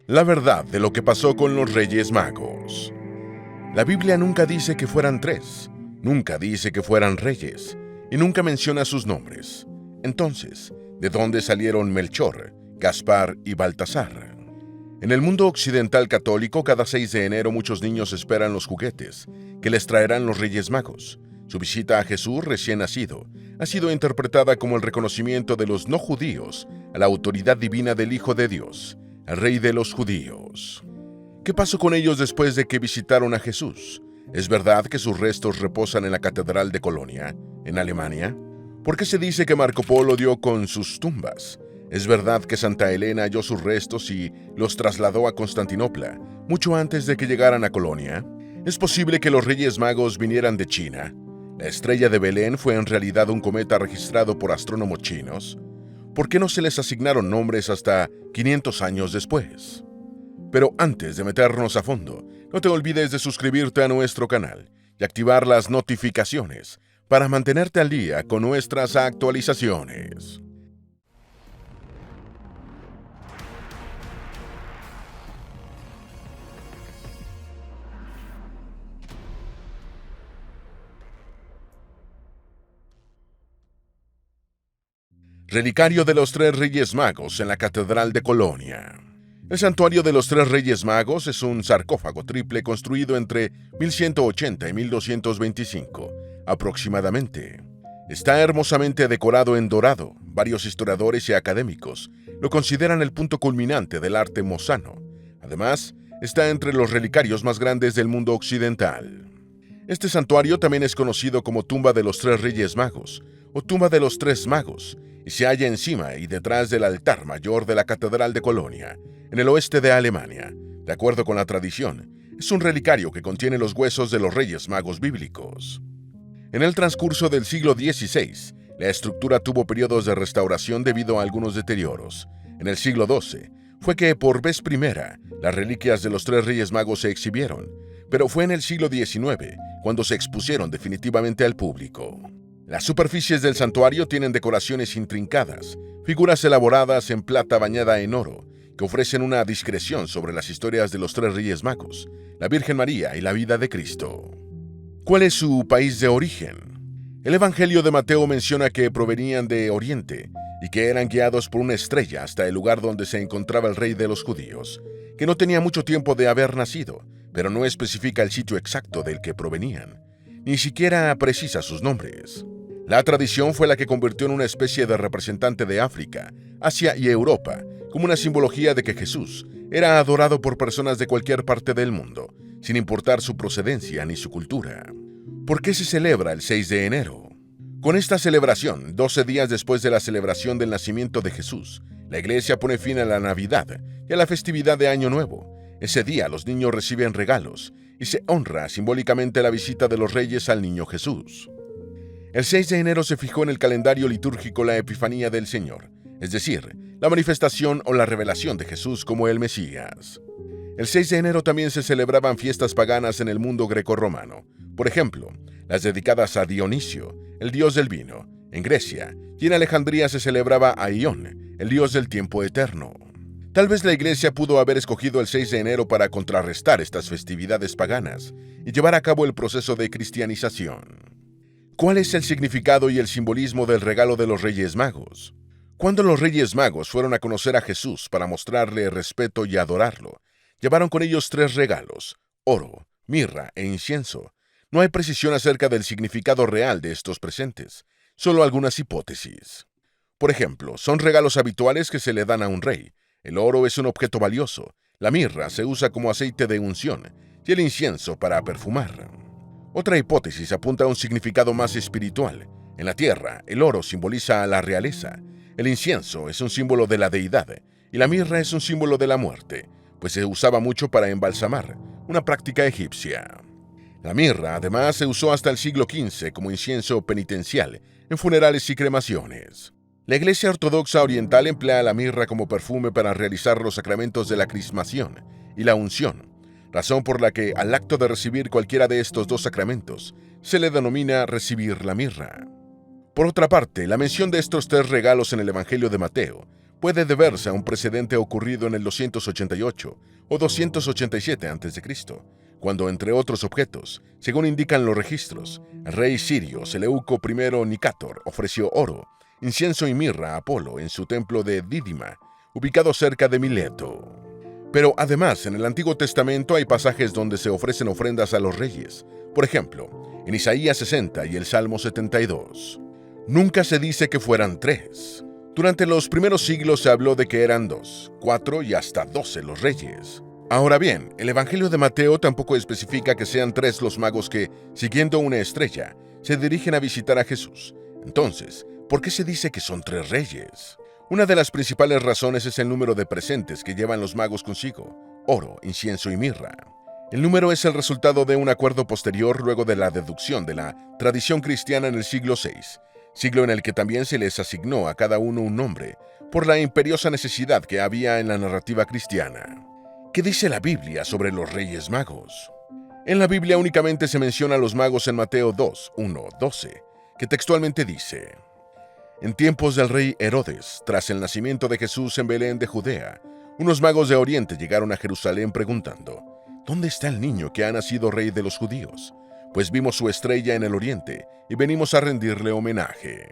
La verdad de lo que pasó con los Reyes Magos. La Biblia nunca dice que fueran tres, nunca dice que fueran reyes, y nunca menciona sus nombres. Entonces, ¿de dónde salieron Melchor, Gaspar y Baltasar? En el mundo occidental católico, cada 6 de enero muchos niños esperan los juguetes que les traerán los Reyes Magos. Su visita a Jesús recién nacido ha sido interpretada como el reconocimiento de los no judíos a la autoridad divina del Hijo de Dios, el Rey de los judíos. ¿Qué pasó con ellos después de que visitaron a Jesús? ¿Es verdad que sus restos reposan en la Catedral de Colonia, en Alemania? ¿Por qué se dice que Marco Polo dio con sus tumbas? ¿Es verdad que Santa Elena halló sus restos y los trasladó a Constantinopla, mucho antes de que llegaran a Colonia? ¿Es posible que los Reyes Magos vinieran de China? ¿La estrella de Belén fue en realidad un cometa registrado por astrónomos chinos? ¿Por qué no se les asignaron nombres hasta 500 años después? Pero antes de meternos a fondo, no te olvides de suscribirte a nuestro canal y activar las notificaciones para mantenerte al día con nuestras actualizaciones. Relicario de los Tres Reyes Magos en la Catedral de Colonia. El santuario de los Tres Reyes Magos es un sarcófago triple construido entre 1180 y 1225, aproximadamente. Está hermosamente decorado en dorado. Varios historiadores y académicos lo consideran el punto culminante del arte mozano. Además, está entre los relicarios más grandes del mundo occidental. Este santuario también es conocido como Tumba de los Tres Reyes Magos o Tumba de los Tres Magos y se halla encima y detrás del altar mayor de la Catedral de Colonia, en el oeste de Alemania. De acuerdo con la tradición, es un relicario que contiene los huesos de los Reyes Magos bíblicos. En el transcurso del siglo XVI, la estructura tuvo periodos de restauración debido a algunos deterioros. En el siglo XII, fue que por vez primera las reliquias de los Tres Reyes Magos se exhibieron, pero fue en el siglo XIX cuando se expusieron definitivamente al público. Las superficies del santuario tienen decoraciones intrincadas, figuras elaboradas en plata bañada en oro, que ofrecen una discreción sobre las historias de los Tres Reyes Magos, la Virgen María y la vida de Cristo. ¿Cuál es su país de origen? El Evangelio de Mateo menciona que provenían de Oriente y que eran guiados por una estrella hasta el lugar donde se encontraba el rey de los judíos, que no tenía mucho tiempo de haber nacido, pero no especifica el sitio exacto del que provenían. Ni siquiera precisa sus nombres. La tradición fue la que convirtió en una especie de representante de África, Asia y Europa, como una simbología de que Jesús era adorado por personas de cualquier parte del mundo, sin importar su procedencia ni su cultura. ¿Por qué se celebra el 6 de enero? Con esta celebración, 12 días después de la celebración del nacimiento de Jesús, la Iglesia pone fin a la Navidad y a la festividad de Año Nuevo. Ese día los niños reciben regalos y se honra simbólicamente la visita de los reyes al niño Jesús. El 6 de enero se fijó en el calendario litúrgico la Epifanía del Señor, es decir, la manifestación o la revelación de Jesús como el Mesías. El 6 de enero también se celebraban fiestas paganas en el mundo grecorromano, por ejemplo, las dedicadas a Dionisio, el dios del vino, en Grecia, y en Alejandría se celebraba a Ión, el dios del tiempo eterno. Tal vez la Iglesia pudo haber escogido el 6 de enero para contrarrestar estas festividades paganas y llevar a cabo el proceso de cristianización. ¿Cuál es el significado y el simbolismo del regalo de los Reyes Magos? Cuando los Reyes Magos fueron a conocer a Jesús para mostrarle respeto y adorarlo, llevaron con ellos 3 regalos: oro, mirra e incienso. No hay precisión acerca del significado real de estos presentes, solo algunas hipótesis. Por ejemplo, son regalos habituales que se le dan a un rey. El oro es un objeto valioso, la mirra se usa como aceite de unción y el incienso para perfumar. Otra hipótesis apunta a un significado más espiritual. En la tierra, el oro simboliza a la realeza, el incienso es un símbolo de la deidad y la mirra es un símbolo de la muerte, pues se usaba mucho para embalsamar, una práctica egipcia. La mirra, además, se usó hasta el siglo XV como incienso penitencial en funerales y cremaciones. La Iglesia Ortodoxa Oriental emplea la mirra como perfume para realizar los sacramentos de la crismación y la unción, razón por la que al acto de recibir cualquiera de estos 2 sacramentos se le denomina recibir la mirra. Por otra parte, la mención de estos 3 regalos en el Evangelio de Mateo puede deberse a un precedente ocurrido en el 288 o 287 a.C., cuando, entre otros objetos, según indican los registros, el rey sirio Seleuco I Nicátor ofreció oro, incienso y mirra a Apolo en su templo de Dídima, ubicado cerca de Mileto. Pero además, en el Antiguo Testamento hay pasajes donde se ofrecen ofrendas a los reyes. Por ejemplo, en Isaías 60 y el Salmo 72. Nunca se dice que fueran 3. Durante los primeros siglos se habló de que eran 2, 4 y hasta 12 los reyes. Ahora bien, el Evangelio de Mateo tampoco especifica que sean 3 los magos que, siguiendo una estrella, se dirigen a visitar a Jesús. Entonces, ¿por qué se dice que son 3 reyes? Una de las principales razones es el número de presentes que llevan los magos consigo: oro, incienso y mirra. El número es el resultado de un acuerdo posterior luego de la deducción de la tradición cristiana en el siglo VI, siglo en el que también se les asignó a cada uno un nombre, por la imperiosa necesidad que había en la narrativa cristiana. ¿Qué dice la Biblia sobre los Reyes Magos? En la Biblia únicamente se menciona a los magos en Mateo 2, 1, 12, que textualmente dice: En tiempos del rey Herodes, tras el nacimiento de Jesús en Belén de Judea, unos magos de Oriente llegaron a Jerusalén preguntando: ¿Dónde está el niño que ha nacido rey de los judíos? Pues vimos su estrella en el oriente y venimos a rendirle homenaje.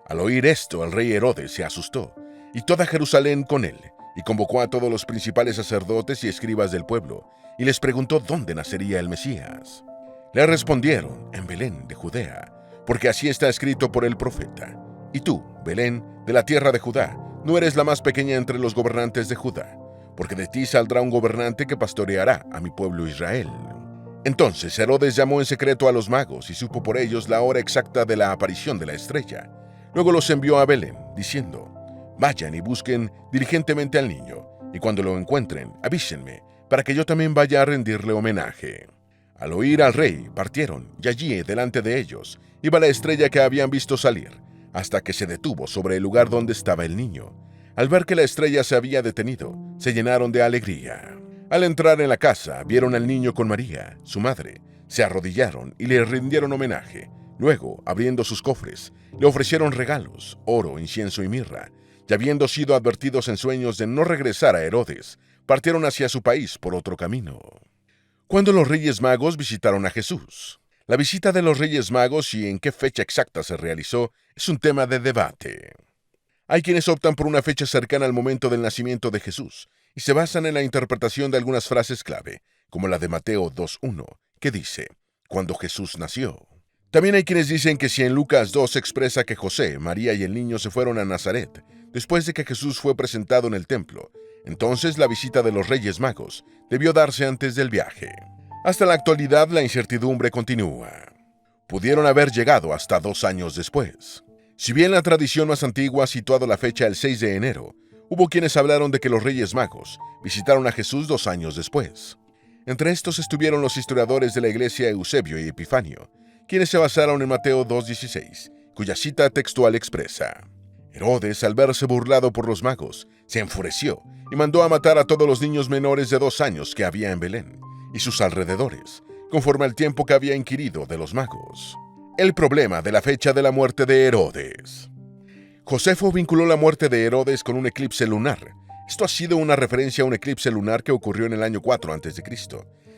Al oír esto, el rey Herodes se asustó, y toda Jerusalén con él, y convocó a todos los principales sacerdotes y escribas del pueblo, y les preguntó dónde nacería el Mesías. Le respondieron: en Belén de Judea, porque así está escrito por el profeta. Y tú, Belén, de la tierra de Judá, no eres la más pequeña entre los gobernantes de Judá, porque de ti saldrá un gobernante que pastoreará a mi pueblo Israel. Entonces Herodes llamó en secreto a los magos y supo por ellos la hora exacta de la aparición de la estrella. Luego los envió a Belén, diciendo: Vayan y busquen diligentemente al niño, y cuando lo encuentren, avísenme, para que yo también vaya a rendirle homenaje. Al oír al rey, partieron, y allí, delante de ellos, iba la estrella que habían visto salir, hasta que se detuvo sobre el lugar donde estaba el niño. Al ver que la estrella se había detenido, se llenaron de alegría. Al entrar en la casa, vieron al niño con María, su madre, se arrodillaron y le rindieron homenaje. Luego, abriendo sus cofres, le ofrecieron regalos, oro, incienso y mirra, y habiendo sido advertidos en sueños de no regresar a Herodes, partieron hacia su país por otro camino. ¿Cuándo los Reyes Magos visitaron a Jesús? La visita de los Reyes Magos y en qué fecha exacta se realizó es un tema de debate. Hay quienes optan por una fecha cercana al momento del nacimiento de Jesús y se basan en la interpretación de algunas frases clave, como la de Mateo 2.1, que dice: cuando Jesús nació. También hay quienes dicen que si en Lucas 2 se expresa que José, María y el niño se fueron a Nazaret después de que Jesús fue presentado en el templo, entonces la visita de los Reyes Magos debió darse antes del viaje. Hasta la actualidad la incertidumbre continúa. Pudieron haber llegado hasta 2 años después. Si bien la tradición más antigua ha situado la fecha el 6 de enero, hubo quienes hablaron de que los Reyes Magos visitaron a Jesús 2 años después. Entre estos estuvieron los historiadores de la iglesia Eusebio y Epifanio, quienes se basaron en Mateo 2.16, cuya cita textual expresa: Herodes, al verse burlado por los magos, se enfureció y mandó a matar a todos los niños menores de 2 años que había en Belén y sus alrededores, conforme al tiempo que había inquirido de los magos. El problema de la fecha de la muerte de Herodes. Josefo vinculó la muerte de Herodes con un eclipse lunar. Esto ha sido una referencia a un eclipse lunar que ocurrió en el año 4 a.C.,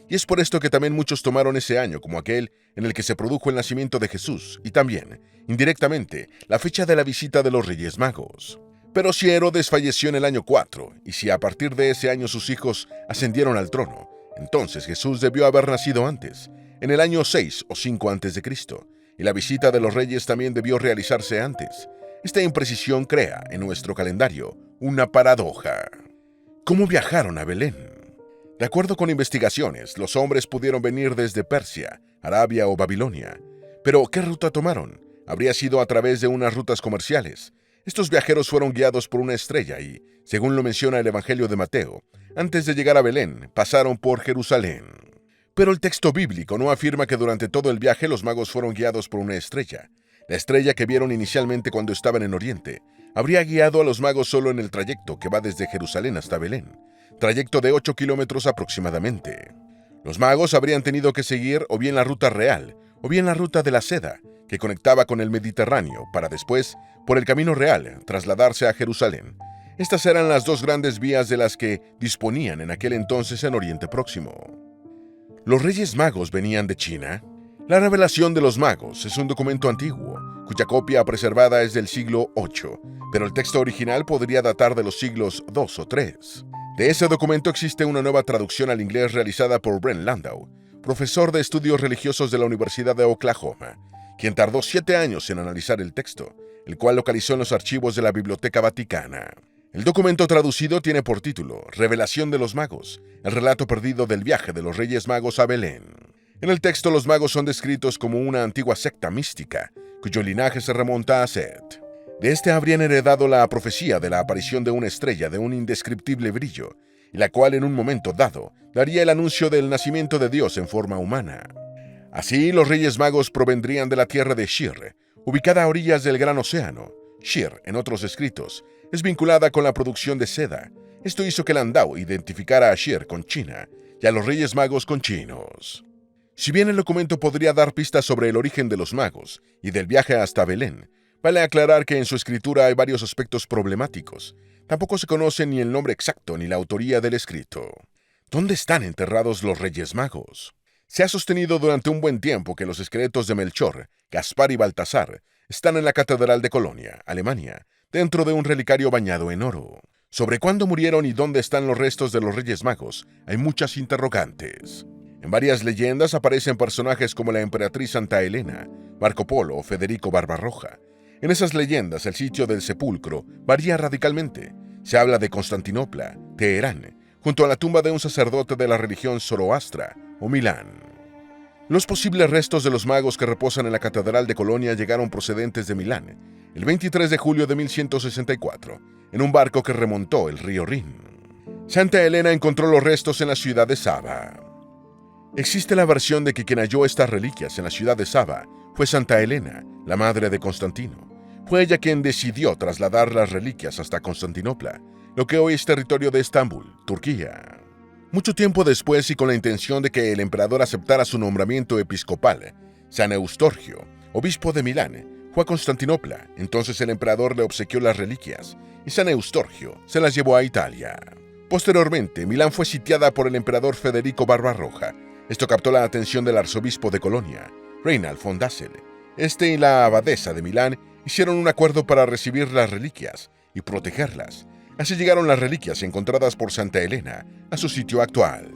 y es por esto que también muchos tomaron ese año como aquel en el que se produjo el nacimiento de Jesús, y también, indirectamente, la fecha de la visita de los Reyes Magos. Pero si Herodes falleció en el año 4, y si a partir de ese año sus hijos ascendieron al trono, entonces Jesús debió haber nacido antes, en el año 6 o 5 a.C., y la visita de los reyes también debió realizarse antes. Esta imprecisión crea, en nuestro calendario, una paradoja. ¿Cómo viajaron a Belén? De acuerdo con investigaciones, los hombres pudieron venir desde Persia, Arabia o Babilonia. Pero, ¿qué ruta tomaron? Habría sido a través de unas rutas comerciales. Estos viajeros fueron guiados por una estrella y, según lo menciona el Evangelio de Mateo, antes de llegar a Belén, pasaron por Jerusalén. Pero el texto bíblico no afirma que durante todo el viaje los magos fueron guiados por una estrella. La estrella que vieron inicialmente cuando estaban en Oriente habría guiado a los magos solo en el trayecto que va desde Jerusalén hasta Belén, trayecto de 8 kilómetros aproximadamente. Los magos habrían tenido que seguir o bien la ruta real, o bien la ruta de la seda, que conectaba con el Mediterráneo, para después, por el camino real, trasladarse a Jerusalén. Estas eran las dos grandes vías de las que disponían en aquel entonces en Oriente Próximo. ¿Los Reyes Magos venían de China? La Revelación de los Magos es un documento antiguo, cuya copia preservada es del siglo VIII, pero el texto original podría datar de los siglos II o III. De ese documento existe una nueva traducción al inglés realizada por Brent Landau, profesor de estudios religiosos de la Universidad de Oklahoma, quien tardó 7 años en analizar el texto, el cual localizó en los archivos de la Biblioteca Vaticana. El documento traducido tiene por título Revelación de los Magos, el relato perdido del viaje de los Reyes Magos a Belén. En el texto los magos son descritos como una antigua secta mística, cuyo linaje se remonta a Set. De este habrían heredado la profecía de la aparición de una estrella de un indescriptible brillo, y la cual en un momento dado daría el anuncio del nacimiento de Dios en forma humana. Así, los Reyes Magos provendrían de la tierra de Shir, ubicada a orillas del Gran Océano. Shir, en otros escritos, es vinculada con la producción de seda. Esto hizo que Landau identificara a Shir con China y a los Reyes Magos con chinos. Si bien el documento podría dar pistas sobre el origen de los magos y del viaje hasta Belén, vale aclarar que en su escritura hay varios aspectos problemáticos. Tampoco se conoce ni el nombre exacto ni la autoría del escrito. ¿Dónde están enterrados los Reyes Magos? Se ha sostenido durante un buen tiempo que los esqueletos de Melchor, Gaspar y Baltasar están en la Catedral de Colonia, Alemania, dentro de un relicario bañado en oro. Sobre cuándo murieron y dónde están los restos de los Reyes Magos hay muchas interrogantes. En varias leyendas aparecen personajes como la emperatriz Santa Elena, Marco Polo o Federico Barbarroja. En esas leyendas el sitio del sepulcro varía radicalmente. Se habla de Constantinopla, Teherán, junto a la tumba de un sacerdote de la religión zoroastra, o Milán. Los posibles restos de los magos que reposan en la Catedral de Colonia llegaron procedentes de Milán, el 23 de julio de 1164, en un barco que remontó el río Rin. Santa Elena encontró los restos en la ciudad de Saba. Existe la versión de que quien halló estas reliquias en la ciudad de Saba fue Santa Elena, la madre de Constantino. Fue ella quien decidió trasladar las reliquias hasta Constantinopla, lo que hoy es territorio de Estambul, Turquía. Mucho tiempo después y con la intención de que el emperador aceptara su nombramiento episcopal, San Eustorgio, obispo de Milán, fue a Constantinopla. Entonces el emperador le obsequió las reliquias y San Eustorgio se las llevó a Italia. Posteriormente, Milán fue sitiada por el emperador Federico Barbarroja. Esto captó la atención del arzobispo de Colonia, Reinald von Dassel. Este y la abadesa de Milán hicieron un acuerdo para recibir las reliquias y protegerlas. Así llegaron las reliquias encontradas por Santa Elena a su sitio actual.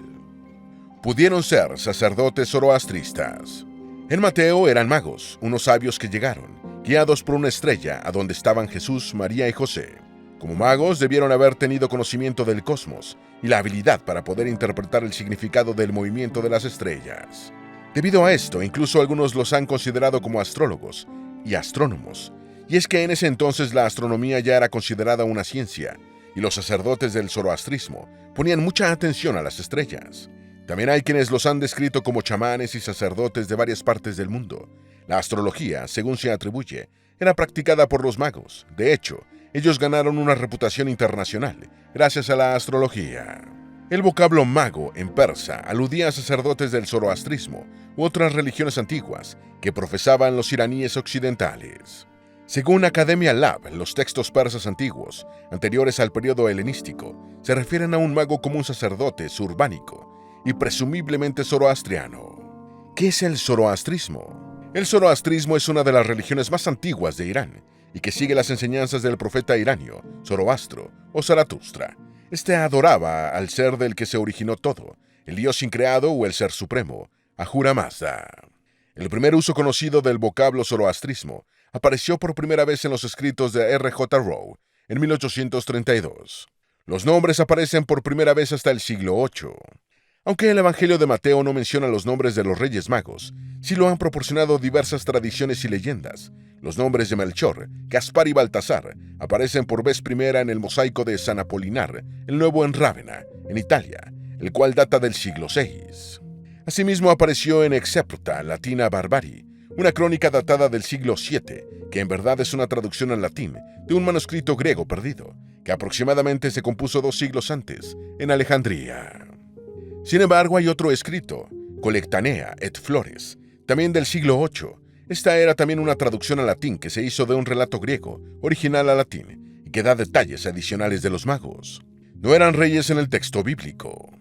Pudieron ser sacerdotes zoroastristas. En Mateo eran magos, unos sabios que llegaron, guiados por una estrella a donde estaban Jesús, María y José. Como magos debieron haber tenido conocimiento del cosmos y la habilidad para poder interpretar el significado del movimiento de las estrellas. Debido a esto, incluso algunos los han considerado como astrólogos y astrónomos. Y es que en ese entonces la astronomía ya era considerada una ciencia, y los sacerdotes del zoroastrismo ponían mucha atención a las estrellas. También hay quienes los han descrito como chamanes y sacerdotes de varias partes del mundo. La astrología, según se atribuye, era practicada por los magos. De hecho, ellos ganaron una reputación internacional gracias a la astrología. El vocablo mago en persa aludía a sacerdotes del zoroastrismo u otras religiones antiguas que profesaban los iraníes occidentales. Según Academia Lab, los textos persas antiguos, anteriores al periodo helenístico, se refieren a un mago como un sacerdote surbánico y presumiblemente zoroastriano. ¿Qué es el zoroastrismo? El zoroastrismo es una de las religiones más antiguas de Irán y que sigue las enseñanzas del profeta iranio, Zoroastro o Zaratustra. Este adoraba al ser del que se originó todo, el dios increado o el ser supremo, Ahura Mazda. El primer uso conocido del vocablo zoroastrismo apareció por primera vez en los escritos de R.J. Rowe en 1832. Los nombres aparecen por primera vez hasta el siglo VIII. Aunque el Evangelio de Mateo no menciona los nombres de los Reyes Magos, sí lo han proporcionado diversas tradiciones y leyendas. Los nombres de Melchor, Gaspar y Baltasar aparecen por vez primera en el mosaico de San Apolinar, el Nuevo en Rávena, en Italia, el cual data del siglo VI. Asimismo apareció en Excepta Latina Barbari, una crónica datada del siglo VII, que en verdad es una traducción al latín de un manuscrito griego perdido, que aproximadamente se compuso 2 siglos antes, en Alejandría. Sin embargo, hay otro escrito, Collectanea et Flores, también del siglo VIII. Esta era también una traducción al latín que se hizo de un relato griego, original al latín, y que da detalles adicionales de los magos. No eran reyes en el texto bíblico.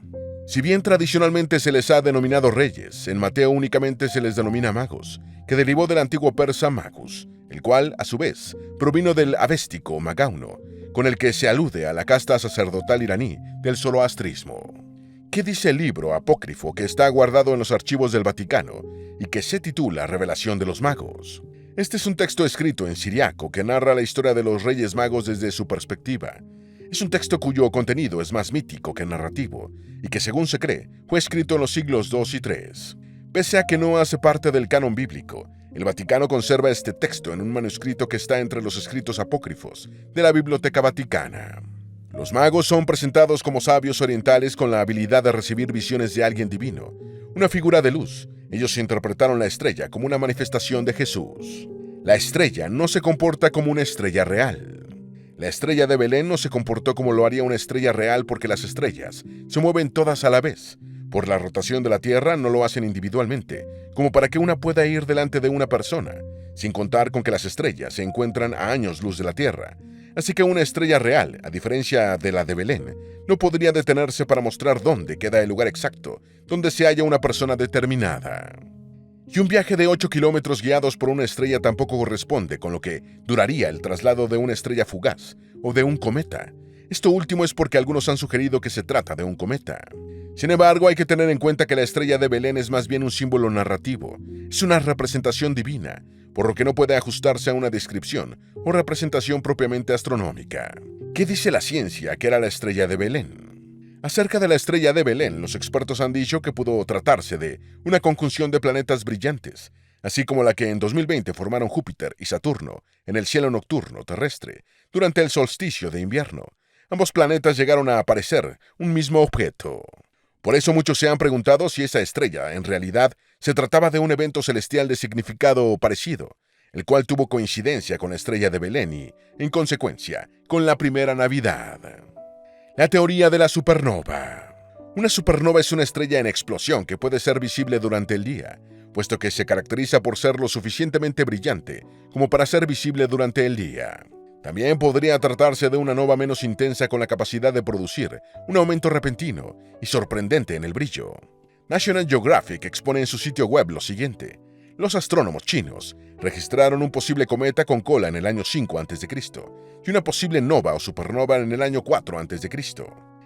Si bien tradicionalmente se les ha denominado reyes, en Mateo únicamente se les denomina magos, que derivó del antiguo persa magus, el cual, a su vez, provino del avéstico magauno, con el que se alude a la casta sacerdotal iraní del zoroastrismo. ¿Qué dice el libro apócrifo que está guardado en los archivos del Vaticano y que se titula Revelación de los Magos? Este es un texto escrito en siriaco que narra la historia de los Reyes Magos desde su perspectiva. Es un texto cuyo contenido es más mítico que narrativo y que, según se cree, fue escrito en los siglos II y III. Pese a que no hace parte del canon bíblico, el Vaticano conserva este texto en un manuscrito que está entre los escritos apócrifos de la Biblioteca Vaticana. Los magos son presentados como sabios orientales con la habilidad de recibir visiones de alguien divino, una figura de luz. Ellos interpretaron la estrella como una manifestación de Jesús. La estrella no se comporta como una estrella real. La estrella de Belén no se comportó como lo haría una estrella real porque las estrellas se mueven todas a la vez. Por la rotación de la Tierra no lo hacen individualmente, como para que una pueda ir delante de una persona, sin contar con que las estrellas se encuentran a años luz de la Tierra. Así que una estrella real, a diferencia de la de Belén, no podría detenerse para mostrar dónde queda el lugar exacto donde se halla una persona determinada. Y un viaje de 8 kilómetros guiados por una estrella tampoco corresponde con lo que duraría el traslado de una estrella fugaz o de un cometa. Esto último es porque algunos han sugerido que se trata de un cometa. Sin embargo, hay que tener en cuenta que la estrella de Belén es más bien un símbolo narrativo, es una representación divina, por lo que no puede ajustarse a una descripción o representación propiamente astronómica. ¿Qué dice la ciencia que era la estrella de Belén? Acerca de la estrella de Belén, los expertos han dicho que pudo tratarse de una conjunción de planetas brillantes, así como la que en 2020 formaron Júpiter y Saturno en el cielo nocturno terrestre durante el solsticio de invierno. Ambos planetas llegaron a aparecer un mismo objeto. Por eso muchos se han preguntado si esa estrella, en realidad, se trataba de un evento celestial de significado parecido, el cual tuvo coincidencia con la estrella de Belén y, en consecuencia, con la primera Navidad. La teoría de la supernova. Una supernova es una estrella en explosión que puede ser visible durante el día, puesto que se caracteriza por ser lo suficientemente brillante como para ser visible durante el día. También podría tratarse de una nova menos intensa con la capacidad de producir un aumento repentino y sorprendente en el brillo. National Geographic expone en su sitio web lo siguiente. Los astrónomos chinos registraron un posible cometa con cola en el año 5 a.C. y una posible nova o supernova en el año 4 a.C.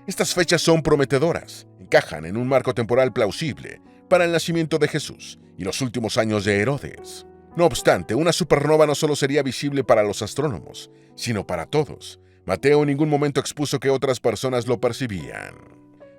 Estas fechas son prometedoras, encajan en un marco temporal plausible para el nacimiento de Jesús y los últimos años de Herodes. No obstante, una supernova no solo sería visible para los astrónomos, sino para todos. Mateo en ningún momento expuso que otras personas lo percibían.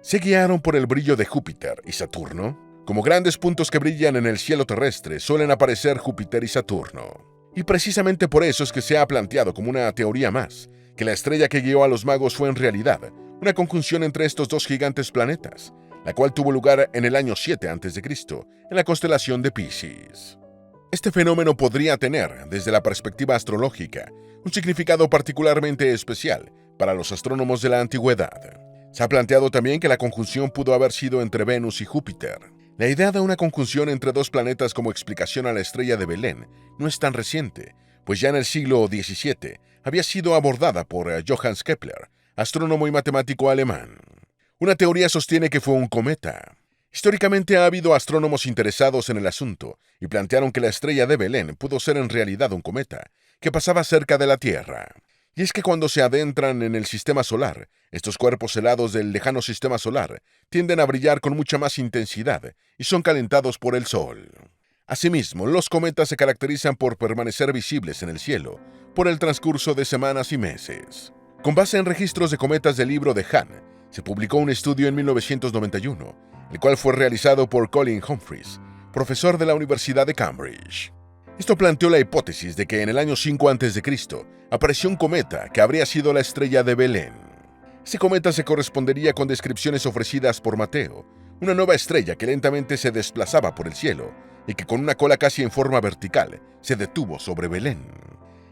¿Se guiaron por el brillo de Júpiter y Saturno? Como grandes puntos que brillan en el cielo terrestre, suelen aparecer Júpiter y Saturno. Y precisamente por eso es que se ha planteado como una teoría más, que la estrella que guió a los magos fue en realidad una conjunción entre estos dos gigantes planetas, la cual tuvo lugar en el año 7 a.C., en la constelación de Piscis. Este fenómeno podría tener, desde la perspectiva astrológica, un significado particularmente especial para los astrónomos de la antigüedad. Se ha planteado también que la conjunción pudo haber sido entre Venus y Júpiter. La idea de una conjunción entre dos planetas como explicación a la estrella de Belén no es tan reciente, pues ya en el siglo XVII había sido abordada por Johannes Kepler, astrónomo y matemático alemán. Una teoría sostiene que fue un cometa. Históricamente ha habido astrónomos interesados en el asunto y plantearon que la estrella de Belén pudo ser en realidad un cometa que pasaba cerca de la Tierra. Y es que cuando se adentran en el sistema solar, estos cuerpos helados del lejano sistema solar tienden a brillar con mucha más intensidad y son calentados por el Sol. Asimismo, los cometas se caracterizan por permanecer visibles en el cielo por el transcurso de semanas y meses. Con base en registros de cometas del libro de Hahn, se publicó un estudio en 1991, el cual fue realizado por Colin Humphreys, profesor de la Universidad de Cambridge. Esto planteó la hipótesis de que en el año 5 a.C. apareció un cometa que habría sido la estrella de Belén. Ese cometa se correspondería con descripciones ofrecidas por Mateo, una nueva estrella que lentamente se desplazaba por el cielo y que con una cola casi en forma vertical se detuvo sobre Belén.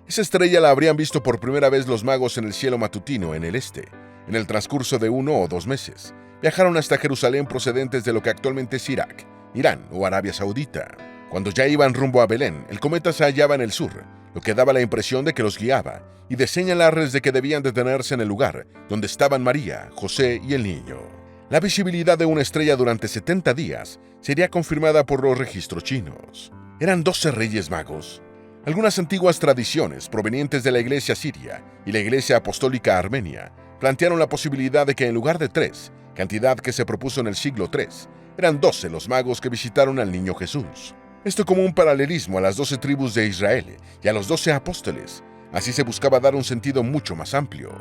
Esa estrella la habrían visto por primera vez los magos en el cielo matutino en el este. En el transcurso de 1 o 2 meses, viajaron hasta Jerusalén procedentes de lo que actualmente es Irak, Irán o Arabia Saudita. Cuando ya iban rumbo a Belén, el cometa se hallaba en el sur, lo que daba la impresión de que los guiaba y de señalarles de que debían detenerse en el lugar donde estaban María, José y el niño. La visibilidad de una estrella durante 70 días sería confirmada por los registros chinos. ¿Eran 12 reyes magos? Algunas antiguas tradiciones provenientes de la Iglesia siria y la Iglesia apostólica armenia plantearon la posibilidad de que en lugar de 3, cantidad que se propuso en el siglo III, eran 12 los magos que visitaron al niño Jesús. Esto como un paralelismo a las 12 tribus de Israel y a los 12 apóstoles. Así se buscaba dar un sentido mucho más amplio.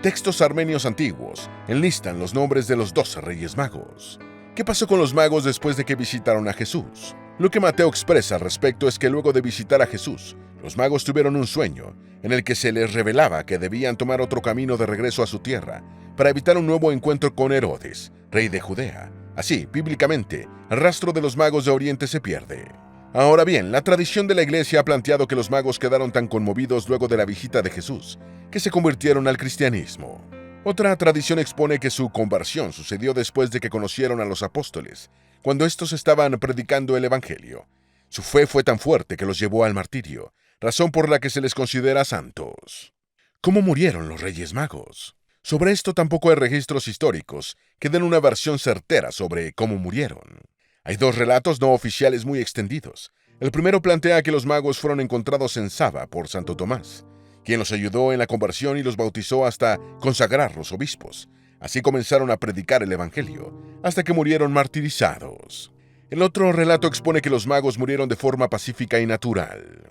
Textos armenios antiguos enlistan los nombres de los 12 reyes magos. ¿Qué pasó con los magos después de que visitaron a Jesús? Lo que Mateo expresa al respecto es que luego de visitar a Jesús, los magos tuvieron un sueño en el que se les revelaba que debían tomar otro camino de regreso a su tierra para evitar un nuevo encuentro con Herodes, rey de Judea. Así, bíblicamente, el rastro de los magos de Oriente se pierde. Ahora bien, la tradición de la Iglesia ha planteado que los magos quedaron tan conmovidos luego de la visita de Jesús que se convirtieron al cristianismo. Otra tradición expone que su conversión sucedió después de que conocieron a los apóstoles, cuando estos estaban predicando el Evangelio. Su fe fue tan fuerte que los llevó al martirio, razón por la que se les considera santos. ¿Cómo murieron los Reyes Magos? Sobre esto tampoco hay registros históricos que den una versión certera sobre cómo murieron. Hay 2 relatos no oficiales muy extendidos. El primero plantea que los magos fueron encontrados en Saba por Santo Tomás, quien los ayudó en la conversión y los bautizó hasta consagrar los obispos. Así comenzaron a predicar el Evangelio, hasta que murieron martirizados. El otro relato expone que los magos murieron de forma pacífica y natural.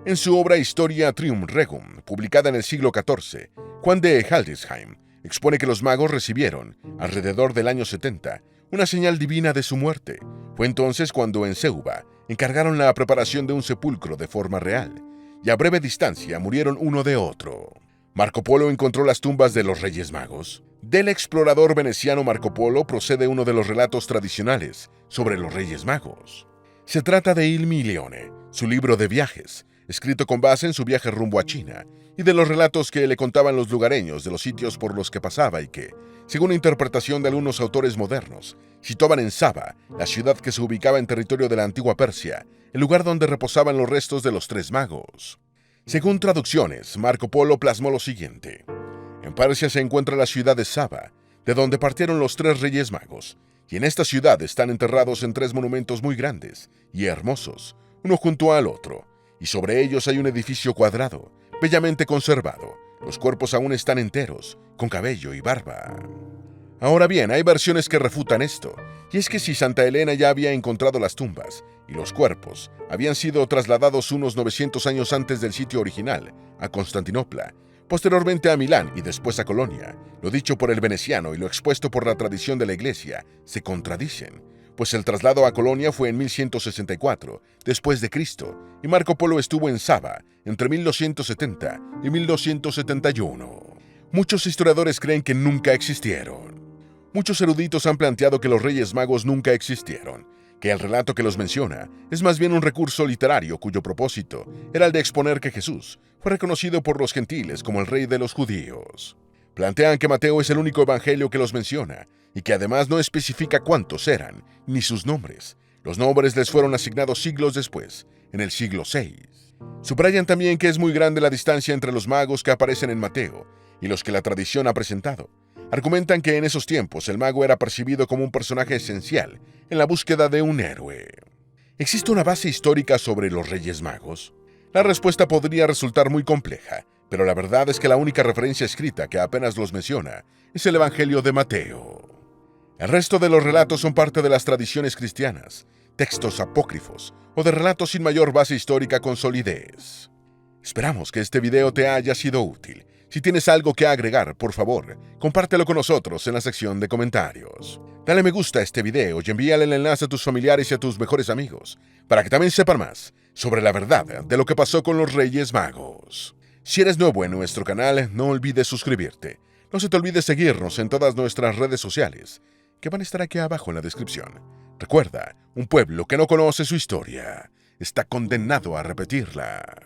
En su obra Historia Trium Regum, publicada en el siglo XIV, Juan de Hildesheim expone que los magos recibieron, alrededor del año 70, una señal divina de su muerte. Fue entonces cuando en Ceuba encargaron la preparación de un sepulcro de forma real, y a breve distancia murieron uno de otro. Marco Polo encontró las tumbas de los Reyes Magos. Del explorador veneciano Marco Polo procede uno de los relatos tradicionales sobre los Reyes Magos. Se trata de Il Milione, su libro de viajes, escrito con base en su viaje rumbo a China, y de los relatos que le contaban los lugareños de los sitios por los que pasaba y que, según la interpretación de algunos autores modernos, situaban en Saba, la ciudad que se ubicaba en territorio de la antigua Persia, el lugar donde reposaban los restos de los 3 magos. Según traducciones, Marco Polo plasmó lo siguiente. En Persia se encuentra la ciudad de Saba, de donde partieron los 3 reyes magos, y en esta ciudad están enterrados en 3 monumentos muy grandes y hermosos, uno junto al otro, y sobre ellos hay un edificio cuadrado, bellamente conservado. Los cuerpos aún están enteros, con cabello y barba. Ahora bien, hay versiones que refutan esto, y es que si Santa Elena ya había encontrado las tumbas y los cuerpos habían sido trasladados unos 900 años antes del sitio original, a Constantinopla, posteriormente a Milán y después a Colonia, lo dicho por el veneciano y lo expuesto por la tradición de la Iglesia se contradicen, pues el traslado a Colonia fue en 1164 después de Cristo y Marco Polo estuvo en Saba entre 1270 y 1271. Muchos historiadores creen que nunca existieron. Muchos eruditos han planteado que los Reyes Magos nunca existieron, que el relato que los menciona es más bien un recurso literario cuyo propósito era el de exponer que Jesús fue reconocido por los gentiles como el rey de los judíos. Plantean que Mateo es el único evangelio que los menciona y que además no especifica cuántos eran, ni sus nombres. Los nombres les fueron asignados siglos después, en el siglo VI. Subrayan también que es muy grande la distancia entre los magos que aparecen en Mateo y los que la tradición ha presentado. Argumentan que en esos tiempos el mago era percibido como un personaje esencial en la búsqueda de un héroe. ¿Existe una base histórica sobre los Reyes Magos? La respuesta podría resultar muy compleja, pero la verdad es que la única referencia escrita que apenas los menciona es el Evangelio de Mateo. El resto de los relatos son parte de las tradiciones cristianas, textos apócrifos o de relatos sin mayor base histórica con solidez. Esperamos que este video te haya sido útil. Si tienes algo que agregar, por favor, compártelo con nosotros en la sección de comentarios. Dale me gusta a este video y envíale el enlace a tus familiares y a tus mejores amigos, para que también sepan más sobre la verdad de lo que pasó con los Reyes Magos. Si eres nuevo en nuestro canal, no olvides suscribirte. No se te olvide seguirnos en todas nuestras redes sociales, que van a estar aquí abajo en la descripción. Recuerda, un pueblo que no conoce su historia está condenado a repetirla.